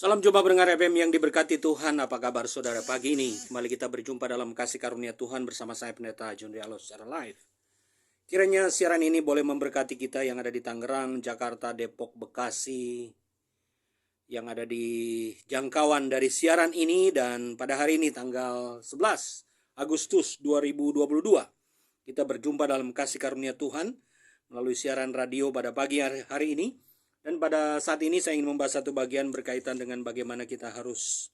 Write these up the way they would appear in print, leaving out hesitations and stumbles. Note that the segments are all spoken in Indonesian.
Salam jumpa pendengar FM yang diberkati Tuhan. Apa kabar saudara pagi ini? Kembali kita berjumpa dalam kasih karunia Tuhan bersama saya Pendeta John Rialo secara live. Kiranya siaran ini boleh memberkati kita yang ada di Tangerang, Jakarta, Depok, Bekasi, yang ada di jangkauan dari siaran ini. Dan pada hari ini tanggal 11 Agustus 2022 kita berjumpa dalam kasih karunia Tuhan melalui siaran radio pada pagi hari ini. Dan pada saat ini saya ingin membahas satu bagian berkaitan dengan bagaimana kita harus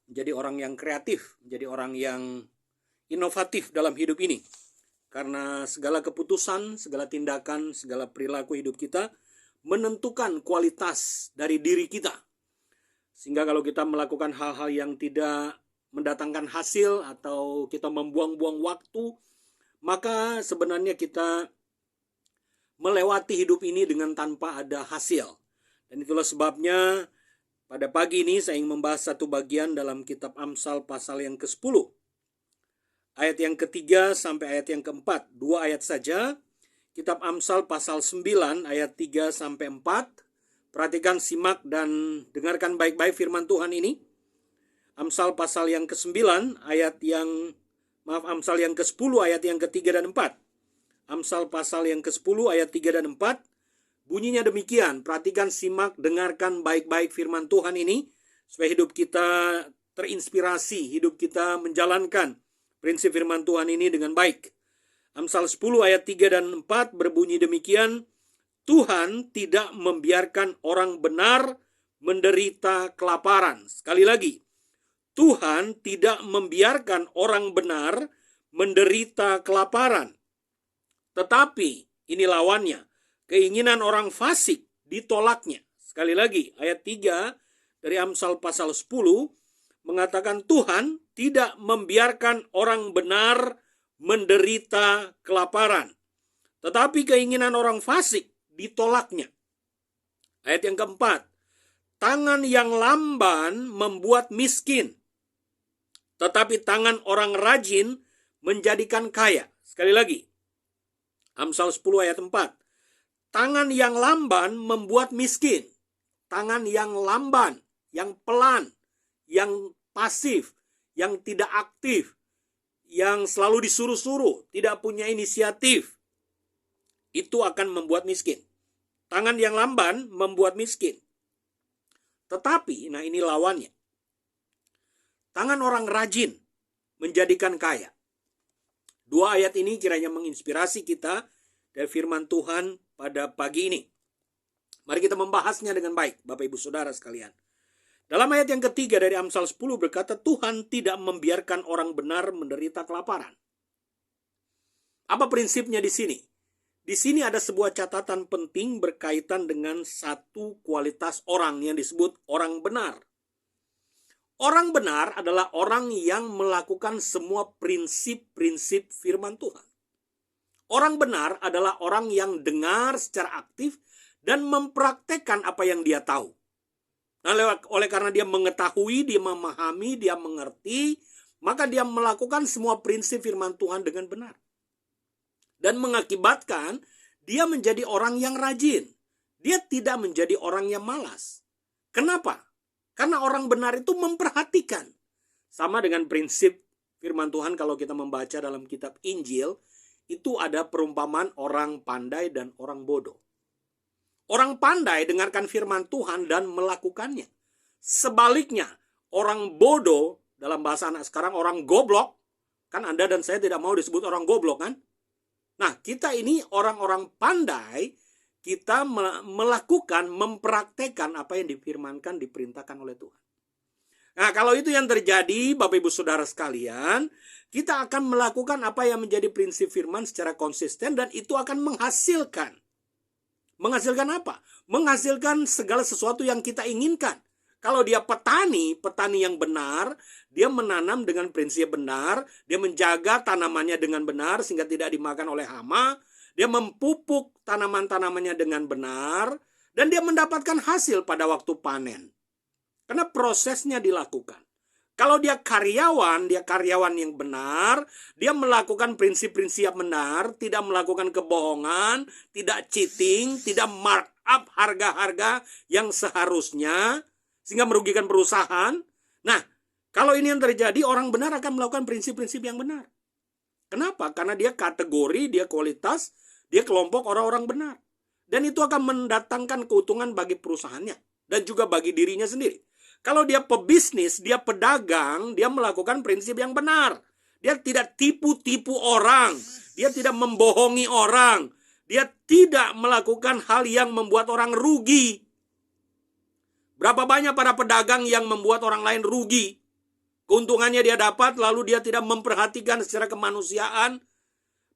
menjadi orang yang kreatif, menjadi orang yang inovatif dalam hidup ini. Karena segala keputusan, segala tindakan, segala perilaku hidup kita menentukan kualitas dari diri kita. Sehingga kalau kita melakukan hal-hal yang tidak mendatangkan hasil atau kita membuang-buang waktu, maka sebenarnya kita melewati hidup ini dengan tanpa ada hasil. Dan itulah sebabnya pada pagi ini saya ingin membahas satu bagian dalam kitab Amsal pasal yang ke-10. Ayat yang ketiga sampai ayat yang keempat. 2 ayat saja. Kitab Amsal pasal 9 ayat 3 sampai 4. Perhatikan, simak dan dengarkan baik-baik firman Tuhan ini. Amsal pasal yang ke-9 Amsal yang ke-10 ayat yang ketiga dan 4. Amsal pasal yang ke-10 ayat 3 dan 4. Bunyinya demikian. Perhatikan, simak, dengarkan baik-baik firman Tuhan ini. Supaya hidup kita terinspirasi. Hidup kita menjalankan prinsip firman Tuhan ini dengan baik. Amsal 10 ayat 3 dan 4 berbunyi demikian. Tuhan tidak membiarkan orang benar menderita kelaparan. Sekali lagi. Tuhan tidak membiarkan orang benar menderita kelaparan. Tetapi, ini lawannya, keinginan orang fasik ditolaknya. Sekali lagi, ayat 3 dari Amsal pasal 10 mengatakan Tuhan tidak membiarkan orang benar menderita kelaparan. Tetapi keinginan orang fasik ditolaknya. Ayat yang keempat, tangan yang lamban membuat miskin. Tetapi tangan orang rajin menjadikan kaya. Sekali lagi, Amsal 10 ayat 4. Tangan yang lamban membuat miskin. Tangan yang lamban, yang pelan, yang pasif, yang tidak aktif, yang selalu disuruh-suruh, tidak punya inisiatif, itu akan membuat miskin. Tangan yang lamban membuat miskin. Tetapi, nah ini lawannya. Tangan orang rajin menjadikan kaya. 2 ayat ini kiranya menginspirasi kita dari firman Tuhan pada pagi ini. Mari kita membahasnya dengan baik, Bapak Ibu Saudara sekalian. Dalam ayat yang ketiga dari Amsal 10 berkata, Tuhan tidak membiarkan orang benar menderita kelaparan. Apa prinsipnya di sini? Di sini ada sebuah catatan penting berkaitan dengan satu kualitas orang yang disebut orang benar. Orang benar adalah orang yang melakukan semua prinsip-prinsip firman Tuhan. Orang benar adalah orang yang dengar secara aktif dan mempraktekkan apa yang dia tahu. Nah, oleh karena dia mengetahui, dia memahami, dia mengerti, maka dia melakukan semua prinsip firman Tuhan dengan benar. Dan mengakibatkan dia menjadi orang yang rajin. Dia tidak menjadi orang yang malas. Kenapa? Karena orang benar itu memperhatikan. Sama dengan prinsip firman Tuhan kalau kita membaca dalam kitab Injil, itu ada perumpamaan orang pandai dan orang bodoh. Orang pandai dengarkan firman Tuhan dan melakukannya. Sebaliknya, orang bodoh, dalam bahasa anak sekarang orang goblok, kan Anda dan saya tidak mau disebut orang goblok kan? Nah, kita ini orang-orang pandai, kita melakukan, mempraktekkan apa yang difirmankan, diperintahkan oleh Tuhan. Nah, kalau itu yang terjadi, Bapak Ibu Saudara sekalian, kita akan melakukan apa yang menjadi prinsip firman secara konsisten dan itu akan menghasilkan. Menghasilkan apa? Menghasilkan segala sesuatu yang kita inginkan. Kalau dia petani yang benar, dia menanam dengan prinsip benar, dia menjaga tanamannya dengan benar sehingga tidak dimakan oleh hama, dia memupuk tanaman-tanamannya dengan benar, dan dia mendapatkan hasil pada waktu panen. Karena prosesnya dilakukan. Kalau dia karyawan yang benar, dia melakukan prinsip-prinsip benar, tidak melakukan kebohongan, tidak cheating, tidak markup harga-harga yang seharusnya, sehingga merugikan perusahaan. Nah, kalau ini yang terjadi, orang benar akan melakukan prinsip-prinsip yang benar. Kenapa? Karena dia kategori, dia kualitas, dia kelompok orang-orang benar. Dan itu akan mendatangkan keuntungan bagi perusahaannya dan juga bagi dirinya sendiri. Kalau dia pebisnis, dia pedagang, dia melakukan prinsip yang benar. Dia tidak tipu-tipu orang, dia tidak membohongi orang, dia tidak melakukan hal yang membuat orang rugi. Berapa banyak para pedagang yang membuat orang lain rugi? Keuntungannya dia dapat, lalu dia tidak memperhatikan secara kemanusiaan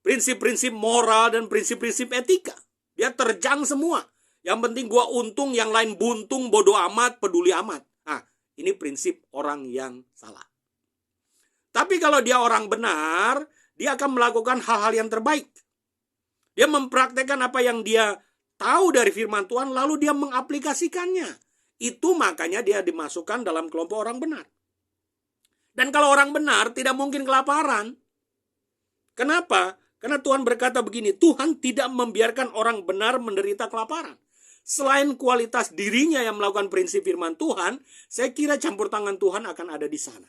prinsip-prinsip moral dan prinsip-prinsip etika. Dia terjang semua. Yang penting gua untung, yang lain buntung, bodoh amat, peduli amat. Nah, ini prinsip orang yang salah. Tapi kalau dia orang benar, dia akan melakukan hal-hal yang terbaik. Dia mempraktekkan apa yang dia tahu dari firman Tuhan, lalu dia mengaplikasikannya. Itu makanya dia dimasukkan dalam kelompok orang benar. Dan kalau orang benar tidak mungkin kelaparan. Kenapa? Karena Tuhan berkata begini, Tuhan tidak membiarkan orang benar menderita kelaparan. Selain kualitas dirinya yang melakukan prinsip firman Tuhan, saya kira campur tangan Tuhan akan ada di sana.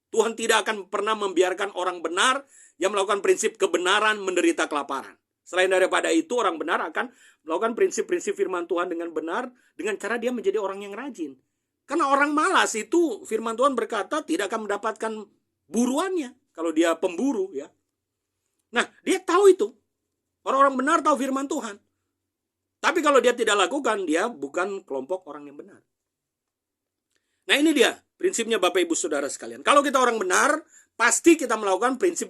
Tuhan tidak akan pernah membiarkan orang benar yang melakukan prinsip kebenaran menderita kelaparan. Selain daripada itu, orang benar akan melakukan prinsip-prinsip firman Tuhan dengan benar, dengan cara dia menjadi orang yang rajin. Karena orang malas itu, firman Tuhan berkata tidak akan mendapatkan buruannya kalau dia pemburu, ya. Nah, dia tahu itu. Orang-orang benar tahu firman Tuhan. Tapi kalau dia tidak lakukan, dia bukan kelompok orang yang benar. Nah, ini dia prinsipnya Bapak Ibu Saudara sekalian. Kalau kita orang benar, pasti kita melakukan prinsip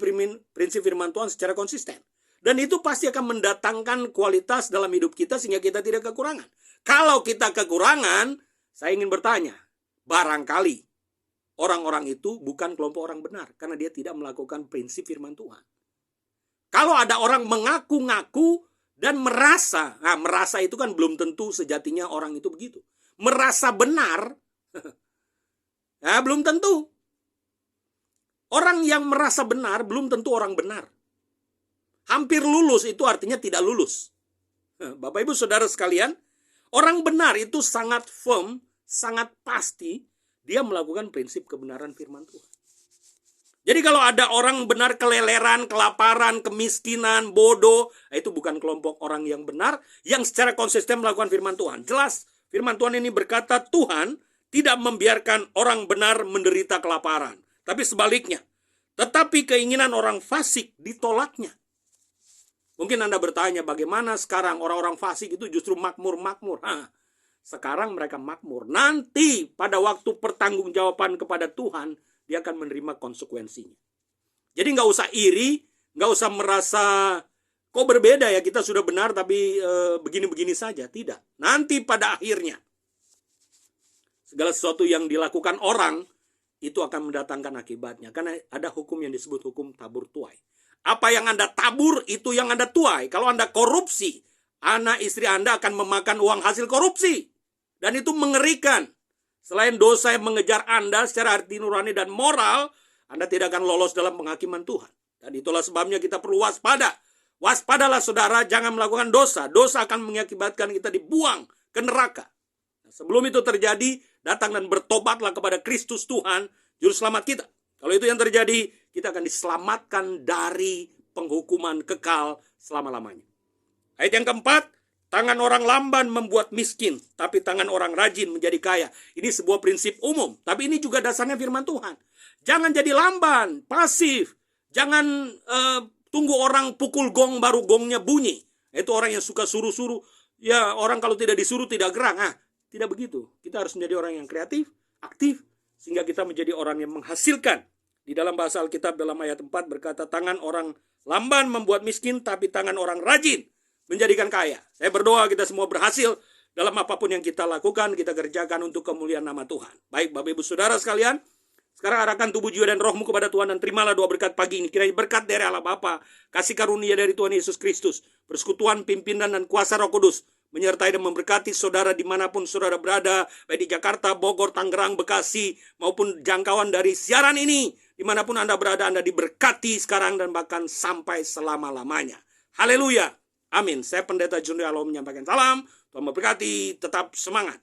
firman Tuhan secara konsisten. Dan itu pasti akan mendatangkan kualitas dalam hidup kita sehingga kita tidak kekurangan. Kalau kita kekurangan, saya ingin bertanya, barangkali orang-orang itu bukan kelompok orang benar karena dia tidak melakukan prinsip firman Tuhan. Kalau ada orang mengaku-ngaku dan merasa, nah merasa itu kan belum tentu sejatinya orang itu begitu. Merasa benar, nah belum tentu. Orang yang merasa benar belum tentu orang benar. Hampir lulus itu artinya tidak lulus. Bapak Ibu Saudara sekalian, orang benar itu sangat firm, sangat pasti dia melakukan prinsip kebenaran firman Tuhan. Jadi kalau ada orang benar keleleran, kelaparan, kemiskinan, bodoh, itu bukan kelompok orang yang benar yang secara konsisten melakukan firman Tuhan. Jelas firman Tuhan ini berkata Tuhan tidak membiarkan orang benar menderita kelaparan. Tapi sebaliknya, tetapi keinginan orang fasik ditolaknya. Mungkin Anda bertanya bagaimana sekarang orang-orang fasik itu justru makmur-makmur. Sekarang mereka makmur. Nanti pada waktu pertanggungjawaban kepada Tuhan, dia akan menerima konsekuensinya. Jadi nggak usah iri, nggak usah merasa kok berbeda ya, kita sudah benar tapi begini-begini saja. Tidak. Nanti pada akhirnya, segala sesuatu yang dilakukan orang, itu akan mendatangkan akibatnya. Karena ada hukum yang disebut hukum tabur tuai. Apa yang Anda tabur, itu yang Anda tuai. Kalau Anda korupsi, anak istri Anda akan memakan uang hasil korupsi. Dan itu mengerikan. Selain dosa yang mengejar Anda secara hati nurani dan moral, Anda tidak akan lolos dalam penghakiman Tuhan. Dan itulah sebabnya kita perlu waspada. Waspadalah saudara, jangan melakukan dosa. Dosa akan mengakibatkan kita dibuang ke neraka. Nah, sebelum itu terjadi, datang dan bertobatlah kepada Kristus Tuhan, Juru Selamat kita. Kalau itu yang terjadi, kita akan diselamatkan dari penghukuman kekal selama-lamanya. Ayat yang keempat, tangan orang lamban membuat miskin, tapi tangan orang rajin menjadi kaya. Ini sebuah prinsip umum, tapi ini juga dasarnya firman Tuhan. Jangan jadi lamban, pasif. Jangan tunggu orang pukul gong baru gongnya bunyi. Itu orang yang suka suruh-suruh. Ya, orang kalau tidak disuruh tidak gerak. Tidak begitu. Kita harus menjadi orang yang kreatif, aktif, sehingga kita menjadi orang yang menghasilkan. Di dalam bahasa Alkitab dalam ayat 4 berkata, tangan orang lamban membuat miskin, tapi tangan orang rajin menjadikan kaya. Saya berdoa kita semua berhasil dalam apapun yang kita lakukan, kita kerjakan untuk kemuliaan nama Tuhan. Baik Bapak Ibu Saudara sekalian, sekarang arahkan tubuh, jiwa, dan rohmu kepada Tuhan dan terimalah doa berkat pagi ini. Kiranya berkat dari Allah Bapa, kasih karunia dari Tuhan Yesus Kristus, persekutuan, pimpinan, dan kuasa Roh Kudus menyertai dan memberkati saudara dimanapun saudara berada, baik di Jakarta, Bogor, Tangerang, Bekasi, maupun jangkauan dari siaran ini. Dimanapun Anda berada, Anda diberkati sekarang dan bahkan sampai selama-lamanya. Haleluya. Amin. Saya Pendeta Junior Alo menyampaikan salam. Tuhan memberkati. Tetap semangat.